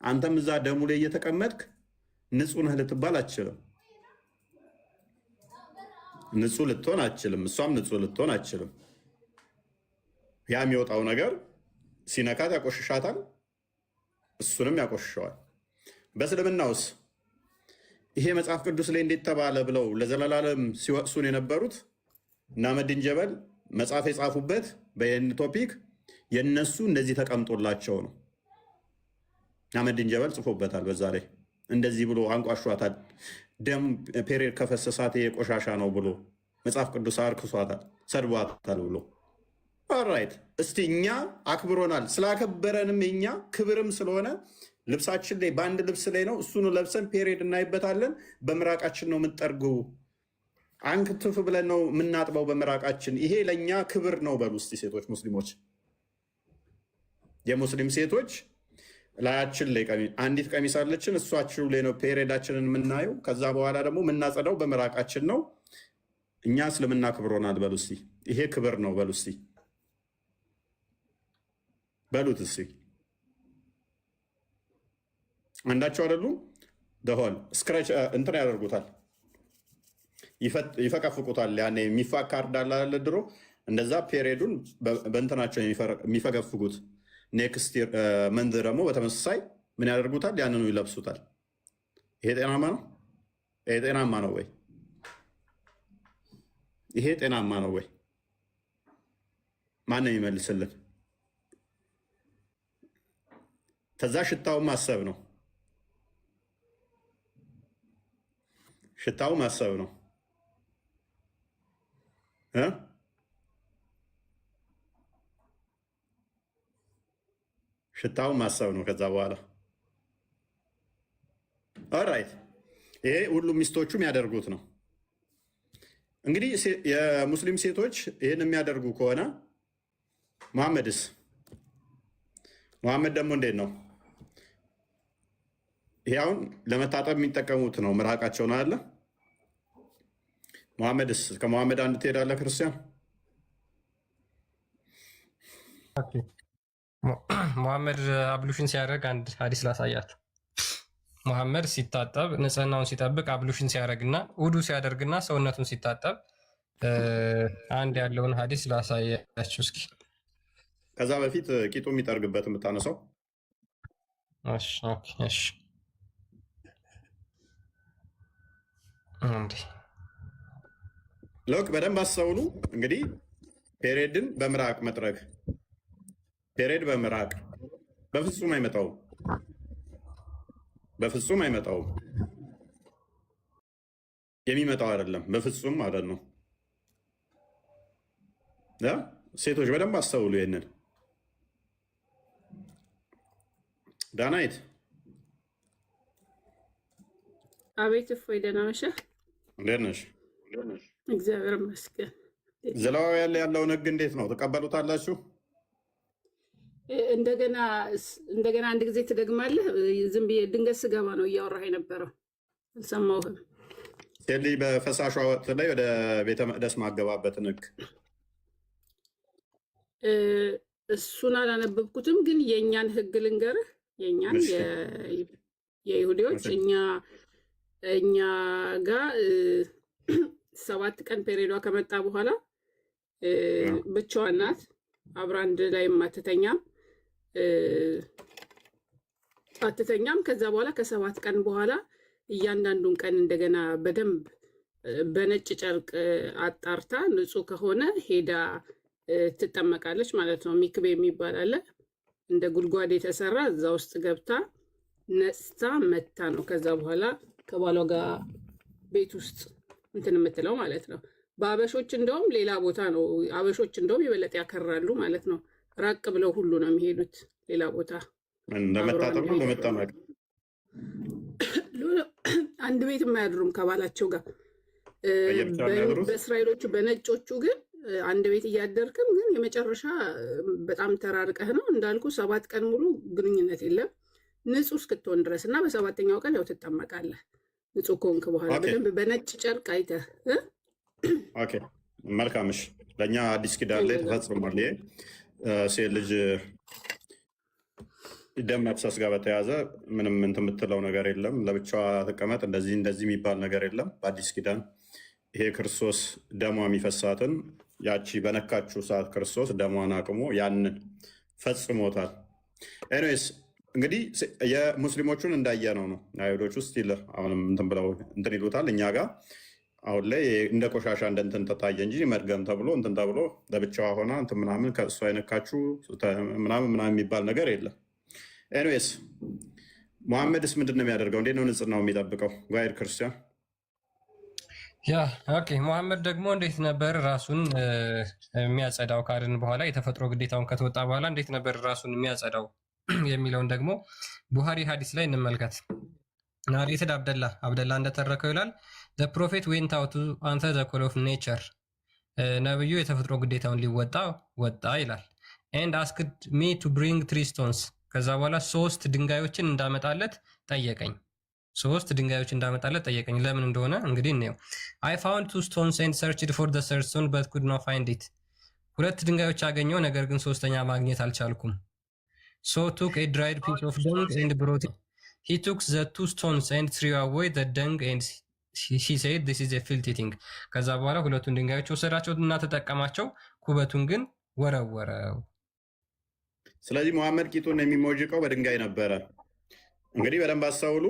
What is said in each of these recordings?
አንተም እዛ ደሙ ላይ እየተቀመጥክ ንጹህ ነህ ልትባል አትችልም። ንጹህ ልትሆን አትችልም። እሷም ንጹህ ልትሆን አትችልም። ያ የሚወጣው ነገር ሲነካት ያቆሽሻታል፣ እሱንም ያቆሽሸዋል። በእስልምናውስ ይሄ መጽሐፍ ቅዱስ ላይ እንዴት ተባለ ብለው ለዘላለም ሲወቅሱን የነበሩት እና አህመዲን ጀበል መጽሐፍ የጻፉበት በይህን ቶፒክ የነሱ እንደዚህ ተቀምጦላቸው ነው። አህመዲን ጀበል ጽፎበታል። በዛ ላይ እንደዚህ ብሎ አንቋሿታል። ደም ፔሬድ ከፈሰሳት የቆሻሻ ነው ብሎ መጽሐፍ ቅዱስ አርክሷታል፣ ሰድቧታል ብሎ ኦራይት። እስቲ እኛ አክብሮናል። ስላከበረንም የኛ ክብርም ስለሆነ ልብሳችን ላይ በአንድ ልብስ ላይ ነው እሱኑ ለብሰን ፔሬድ እናይበታለን። በምራቃችን ነው የምንጠርገው፣ አንክትፍ ብለን ነው የምናጥበው በምራቃችን። ይሄ ለእኛ ክብር ነው በሉ እስቲ ሴቶች ሙስሊሞች፣ የሙስሊም ሴቶች ላያችን ላይ አንዲት ቀሚስ አለችን፣ እሷችን ላይ ነው ፔሬዳችንን የምናየው። ከዛ በኋላ ደግሞ የምናጸዳው በምራቃችን ነው። እኛ እስልምና ክብሮናል በሉ እስቲ። ይሄ ክብር ነው በሉ እስቲ፣ በሉት እስቲ። አንዳቸው አይደሉም ደሆል ስክራች እንትን ያደርጉታል፣ ይፈቀፍቁታል። ያኔ የሚፋቅ ካርድ አለ ድሮ፣ እንደዛ ፔሬዱን በእንትናቸው የሚፈገፍጉት። ኔክስት መንዝ ደግሞ በተመሳሳይ ምን ያደርጉታል? ያንኑ ይለብሱታል። ይሄ ጤናማ ነው? ይሄ ጤናማ ነው ወይ? ይሄ ጤናማ ነው ወይ? ማንም ይመልስልን። ከዛ ሽታው ማሰብ ነው። ሽታው ማሰብ ነው። ሽታው ማሰብ ነው። ከዛ በኋላ ኦራይት፣ ይሄ ሁሉም ሚስቶቹም ያደርጉት ነው። እንግዲህ የሙስሊም ሴቶች ይህን የሚያደርጉ ከሆነ መሐመድስ? መሐመድ ደግሞ እንዴት ነው? ይሄ አሁን ለመታጠብ የሚጠቀሙት ነው፣ ምራቃቸው ነው አለ። መሐመድስ? ከመሐመድ አንድ ትሄዳለህ ክርስቲያን? መሐመድ አብሉሽን ሲያደርግ አንድ ሀዲስ ላሳያችሁ። መሐመድ ሲታጠብ ንጽህናውን ሲጠብቅ አብሉሽን ሲያደርግና ውዱ ሲያደርግና ሰውነቱን ሲታጠብ አንድ ያለውን ሀዲስ ላሳያችሁ እስኪ። ከዛ በፊት ቂጡ የሚጠርግበት የምታነሳው ሎክ በደንብ አስተውሉ። እንግዲህ ፔሬድን በምራቅ መጥረግ፣ ፔሬድ በምራቅ በፍጹም አይመጣውም፣ በፍጹም አይመጣውም። የሚመጣው አይደለም፣ በፍጹም ማለት ነው። ሴቶች በደንብ አስተውሉ ይሄንን። ዳናይት አቤት፣ እፎይ ደህና መሸህ? እንዴት ነሽ? እግዚአብሔር ይመስገን። ዘለዋዊ ያለውን ህግ እንዴት ነው ተቀበሉታላችሁ? እንደገና አንድ ጊዜ ትደግማለህ? ዝም ብዬ ድንገት ስገባ ነው እያወራህ የነበረው፣ አልሰማሁህም። ሴት ልጅ በፈሳሿ ወቅት ላይ ወደ ቤተ መቅደስ ማገባበትን ህግ እሱን አላነበብኩትም፣ ግን የእኛን ህግ ልንገርህ። የእኛን የይሁዲዎች እኛ ጋር 7 ቀን ፔሬዷ ከመጣ በኋላ ብቻዋን ናት፣ አብራ አንድ ላይ አትተኛም። ከዛ በኋላ ከ7 ቀን በኋላ እያንዳንዱን ቀን እንደገና በደንብ በነጭ ጨርቅ አጣርታ ንጹህ ከሆነ ሄዳ ትጠመቃለች ማለት ነው። ሚክቤ የሚባል አለ፣ እንደ ጉድጓድ የተሰራ እዛ ውስጥ ገብታ ነጽታ መታ ነው። ከዛ በኋላ ከባሏ ጋር ቤት ውስጥ እንትን የምትለው ማለት ነው። በአበሾች እንደውም ሌላ ቦታ ነው። አበሾች እንደውም የበለጠ ያከራሉ ማለት ነው። ራቅ ብለው ሁሉ ነው የሚሄዱት ሌላ ቦታ። እንደመታጠብ ነው እንደመጠመቅ፣ አንድ ቤት የማያድሩም ከባላቸው ጋር። በእስራኤሎቹ በነጮቹ ግን አንድ ቤት እያደርክም፣ ግን የመጨረሻ በጣም ተራርቀህ ነው እንዳልኩ 7 ቀን ሙሉ ግንኙነት የለም ንጹህ እስክትሆን ድረስ እና በ7ኛው ቀን ያው ትጠመቃለህ ንጹህ ከሆንክ በኋላ በደንብ በነጭ ጨርቅ አይተህ። መልካምሽ። ለእኛ አዲስ ኪዳን ላይ ተፈጽሟል። ሴት ልጅ ደም መፍሰስ ጋር በተያዘ ምንም እንትን የምትለው ነገር የለም። ለብቻዋ ተቀመጥ እንደዚህ እንደዚህ የሚባል ነገር የለም። በአዲስ ኪዳን ይሄ ክርስቶስ ደሟ የሚፈሳትን ያቺ በነካችው ሰዓት ክርስቶስ ደሟን አቅሞ ያንን ፈጽሞታል። ኤኒዌይስ እንግዲህ የሙስሊሞቹን እንዳየነው ነው። አይሁዶች ውስጥ አሁንም እንትን ብለው እንትን ይሉታል። እኛ ጋር አሁን ላይ እንደ ቆሻሻ እንደ እንትን ተታየ እንጂ መድገም ተብሎ እንትን ተብሎ ለብቻዋ ሆና እንትን ምናምን ከእሷ የነካችሁ ምናምን የሚባል ነገር የለም። ኤኒዌይስ ሙሐመድስ ምንድን ነው የሚያደርገው? እንዴት ነው ንጽህናው የሚጠብቀው? ጋይድ ክርስቲያን ያ ኦኬ። ሙሐመድ ደግሞ እንዴት ነበር ራሱን የሚያጸዳው? ካድን በኋላ የተፈጥሮ ግዴታውን ከተወጣ በኋላ እንዴት ነበር ራሱን የሚያጸዳው የሚለውን ደግሞ ቡሃሪ ሀዲስ ላይ እንመልከት። ናሬትድ አብደላ እንደተረከው ይላል ፕሮፌት ዌንት አውት ቱ አንሰር ዘ ኮል ኦፍ ኔቸር፣ ነብዩ የተፈጥሮ ግዴታውን ሊወጣ ወጣ ይላል። ኤንድ አስክድ ሚ ቱ ብሪንግ ትሪ ስቶንስ፣ ከዛ በኋላ 3 ድንጋዮችን እንዳመጣለት ጠየቀኝ። 3 ድንጋዮች እንዳመጣለት ጠየቀኝ። ለምን እንደሆነ እንግዲህ እንየው። አይ ፋውንድ 2 ስቶንስ ኤንድ ሰርችድ ፎር ዘ ሰርድ ስቶን በት ኩድ ኖት ፋይንድ ኢት፣ 2 ድንጋዮች አገኘው ነገር ግን 3ኛ ማግኘት አልቻልኩም። ሶ ቱክ ኤ ድራይድ ፒስ ኦፍ ደንግ ኤንድ ብሮት ኢት ሂ ቱክ ዘ 2 ስቶንስ ኤንድ ትሪው አዌይ ዘ ደንግ ኤንድ ሂ ሴድ ዲስ ኢዝ ኤ ፊልቲ ቲንግ። ከዛ በኋላ 2ቱን ድንጋዮች ወሰዳቸው እና ተጠቀማቸው፣ ኩበቱን ግን ወረወረው። ስለዚህ ሙሐመድ ቂጡን የሚሞጅቀው በድንጋይ ነበረ። እንግዲህ በደንብ አስተውሉ።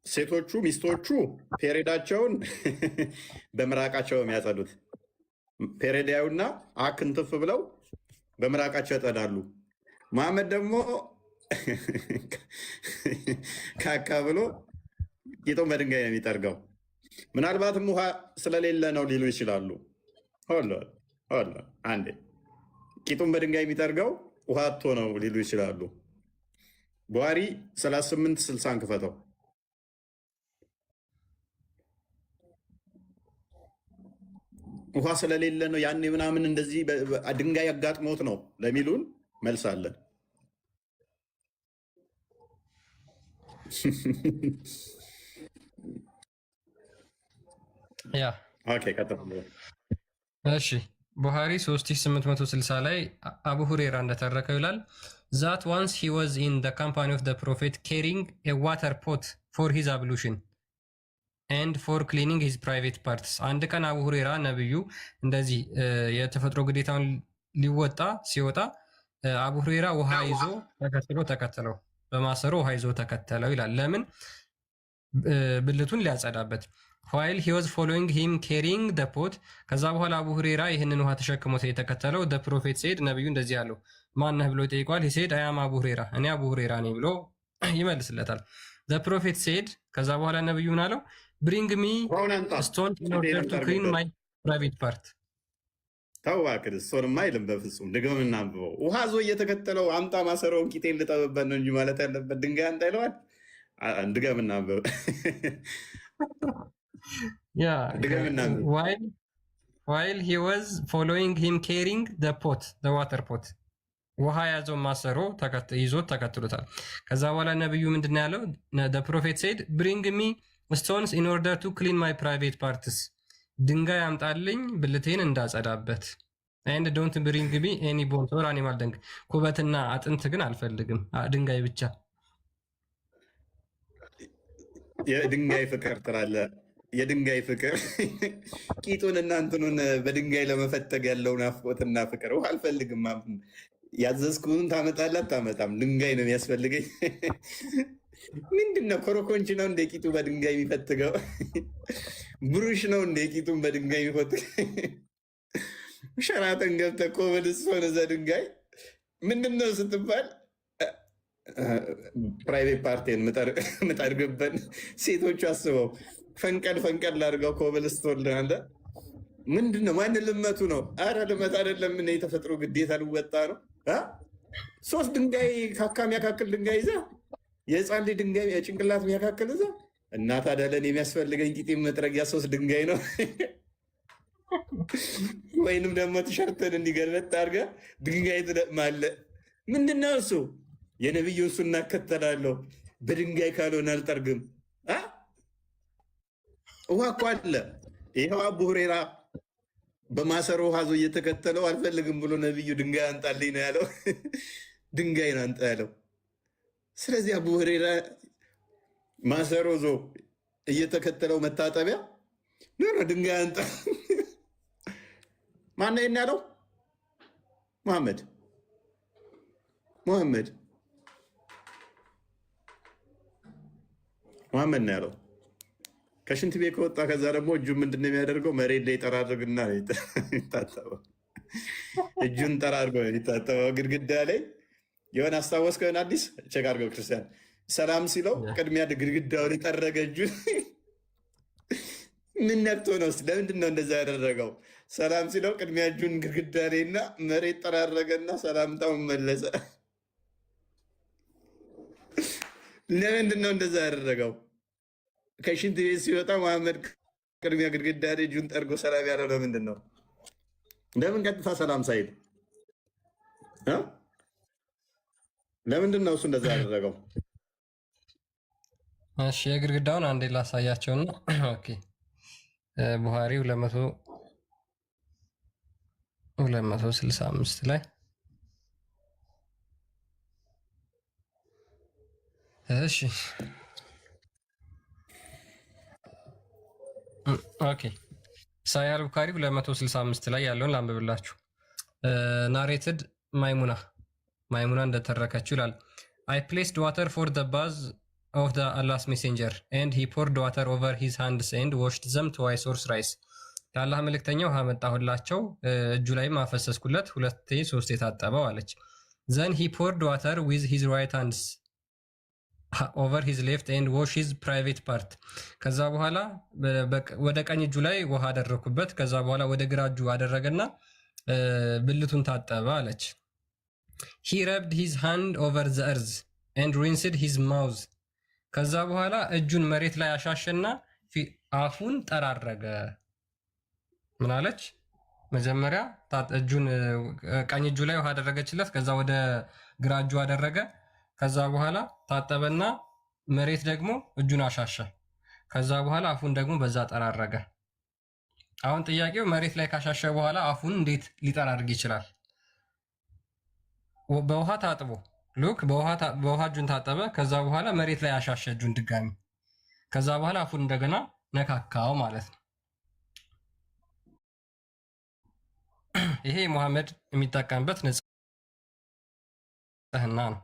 ሴቶቹ ሚስቶቹ ፔሬዳቸውን በምራቃቸው የሚያጸዱት ፔሬዳዩና አክንትፍ ብለው በምራቃቸው ያጸዳሉ። መሐመድ ደግሞ ካካ ብሎ ቂጡን በድንጋይ ነው የሚጠርገው። ምናልባትም ውሃ ስለሌለ ነው ሊሉ ይችላሉ። አንዴ ቂጡን በድንጋይ የሚጠርገው ውሃ አጥቶ ነው ሊሉ ይችላሉ። ቡሃሪ 38-60 ክፈተው። ውሃ ስለሌለ ነው ያኔ ምናምን እንደዚህ ድንጋይ አጋጥሞት ነው ለሚሉን መልሳለን። ያ እሺ ቡሃሪ 3860 ላይ አቡ ሁሬራ እንደተረከው ይላል ዛት ዋንስ ሂ ዋዝ ኢን ዘ ካምፓኒ ኦፍ ዘ ፕሮፌት ካሪንግ ኤ ዋተር ፖት ፎር ሂዝ አብሉሽን ኤንድ ፎር ክሊኒንግ ሂዝ ፕራይቬት ፓርትስ። አንድ ቀን አቡ ሁሬራ ነብዩ እንደዚህ የተፈጥሮ ግዴታውን ሲወጣ አቡ ሁሬራ ውሃ ይዞ ተከተለው፣ በማሰሮ ውሃ ይዞ ተከተለው ይላል። ለምን? ብልቱን ሊያጸዳበት። while he was following him carrying the pot። ከዛ በኋላ አቡ ሁሬራ ይህንን ውሃ ተሸክሞት የተከተለው the prophet said፣ ነብዩ እንደዚህ አለው። ማነህ ብሎ ይጠይቋል። he said I am አቡ ሁሬራ፣ እኔ አቡ ሁሬራ ነኝ ብሎ ይመልስለታል። the prophet said፣ ከዛ በኋላ ነብዩ ምን አለው? bring me stone in order to clean my private part። ታዋክድ እሱንም አይልም በፍጹም። ድገም እናንብበው። ውሃ ዞ እየተከተለው አምጣ ማሰሮውን ቂጤን ልጠብበት ነው እንጂ ማለት ያለበት ድንጋይ አንጣ ይለዋል። ድገም እናንብበው። while he was following him carrying the pot the water pot ውሃ ያዘው ማሰሮ ይዞት ተከትሎታል። ከዛ በኋላ ነብዩ ምንድን ያለው? the prophet said bring me stones in order to clean my private parts፣ ድንጋይ አምጣልኝ ብልቴን እንዳጸዳበት። and don't bring me any bones or animal dung፣ ኩበትና አጥንት ግን አልፈልግም፣ ድንጋይ ብቻ። የድንጋይ ፍቅር ትላለህ። የድንጋይ ፍቅር ቂጡን እና እንትኑን በድንጋይ ለመፈተግ ያለው ናፍቆትና ፍቅር። ውሃ አልፈልግም፣ ያዘዝኩን ታመጣለህ አታመጣም፣ ድንጋይ ነው የሚያስፈልገኝ። ምንድነው? ኮረኮንች ነው እንደ ቂጡ በድንጋይ የሚፈትገው? ብሩሽ ነው እንደ ቂጡን በድንጋይ የሚፈትገው? ሸራተን ገብተህ እኮ በልሶን እዛ ድንጋይ ምንድነው ስትባል ፕራይቬት ፓርቲን ምጠርግበን ሴቶቹ አስበው ፈንቀል አድርገው ኮብልስቶን አለ። ምንድነው? ማን ልመቱ ነው? አረ ልመት አይደለም። ምን የተፈጥሮ ግዴታ ልወጣ ነው። 3 ድንጋይ ካካ የሚያካክል ድንጋይ ይዘህ የህፃን ልጅ ድንጋይ የጭንቅላት የሚያካክል ይዘህ እና ታዲያ ለእኔ የሚያስፈልገኝ ቂጤ መጥረጊያ 3 ድንጋይ ነው። ወይንም ደግሞ ቲሸርትን እንዲገልበጥ አድርገህ ድንጋይ ትደቅማለህ። ምንድነው እሱ? የነቢዩን ሱና እከተላለሁ፣ በድንጋይ ካልሆነ አልጠርግም። ውሃ እኮ አለ። ይኸው አቡ ሁሬራ በማሰሮ ውሃ ዞ እየተከተለው አልፈልግም ብሎ ነቢዩ ድንጋይ አንጣልኝ ነው ያለው። ድንጋይ ነው አንጣ ያለው። ስለዚህ አቡ ሁሬራ ማሰሮ ዞ እየተከተለው መታጠቢያ ኖሮ ድንጋይ አንጣ ማነው ይሄን ያለው? መሐመድ ነው ያለው። ከሽንት ቤት ከወጣ ከዛ ደግሞ እጁ ምንድን ነው የሚያደርገው? መሬት ላይ ጠራርግና ይታጠበው። እጁን ጠራርጎ ይታጠበው ግድግዳ ላይ የሆነ አስታወስ ከሆነ አዲስ ቼክ አድርገው ክርስቲያን ሰላም ሲለው ቅድሚያ ግድግዳውን የጠረገ እጁ ምን ነክቶ ነው? ለምንድን ነው እንደዛ ያደረገው? ሰላም ሲለው ቅድሚያ እጁን ግድግዳ ላይና መሬት ጠራረገና ሰላምታውን መለሰ። ለምንድን ነው እንደዛ ያደረገው? ከሽንት ቤት ሲወጣ መሐመድ ቅድሚያ ግድግዳ ላይ እጁን ጠርጎ ሰላም ያለው ለምንድን ነው? ለምን ቀጥታ ሰላም ሳይል ለምንድን ነው እሱ እንደዛ ያደረገው? እሺ የግድግዳውን አንዴ ላሳያቸውና ኦኬ ቡሃሪ 265 ላይ እሺ ኦኬ ሳያል ቡኻሪ 265 ላይ ያለውን ላንብብላችሁ። ናሬትድ ማይሙና እንደተረከችው ይላል I placed water for the bath of the Allah's messenger and he poured water over his hands and washed them twice or thrice የአላህ መልእክተኛ ውሃ መጣሁላቸው እጁ ላይ ማፈሰስኩለት ሁለቴ ሶስቴ ታጠበው አለች። then he poured water with his right hands over his left and wash his private part ከዛ በኋላ ወደ ቀኝ እጁ ላይ ውሃ አደረኩበት ከዛ በኋላ ወደ ግራ እጁ አደረገና ብልቱን ታጠበ አለች። he rubbed his hand over the earth and rinsed his mouth ከዛ በኋላ እጁን መሬት ላይ አሻሸና አፉን ጠራረገ። ምን አለች? መጀመሪያ እጁን ቀኝ እጁ ላይ ውሃ አደረገችለት ከዛ ወደ ግራ እጁ አደረገ ከዛ በኋላ ታጠበና መሬት ደግሞ እጁን አሻሸ ከዛ በኋላ አፉን ደግሞ በዛ ጠራረገ። አሁን ጥያቄው መሬት ላይ ካሻሸ በኋላ አፉን እንዴት ሊጠራርግ ይችላል? በውሃ ታጥቦ ሉክ በውሃ እጁን ታጠበ ከዛ በኋላ መሬት ላይ አሻሸ እጁን ድጋሚ ከዛ በኋላ አፉን እንደገና ነካካው ማለት ነው። ይሄ ሙሐመድ የሚጠቀምበት ንጽህና ነው።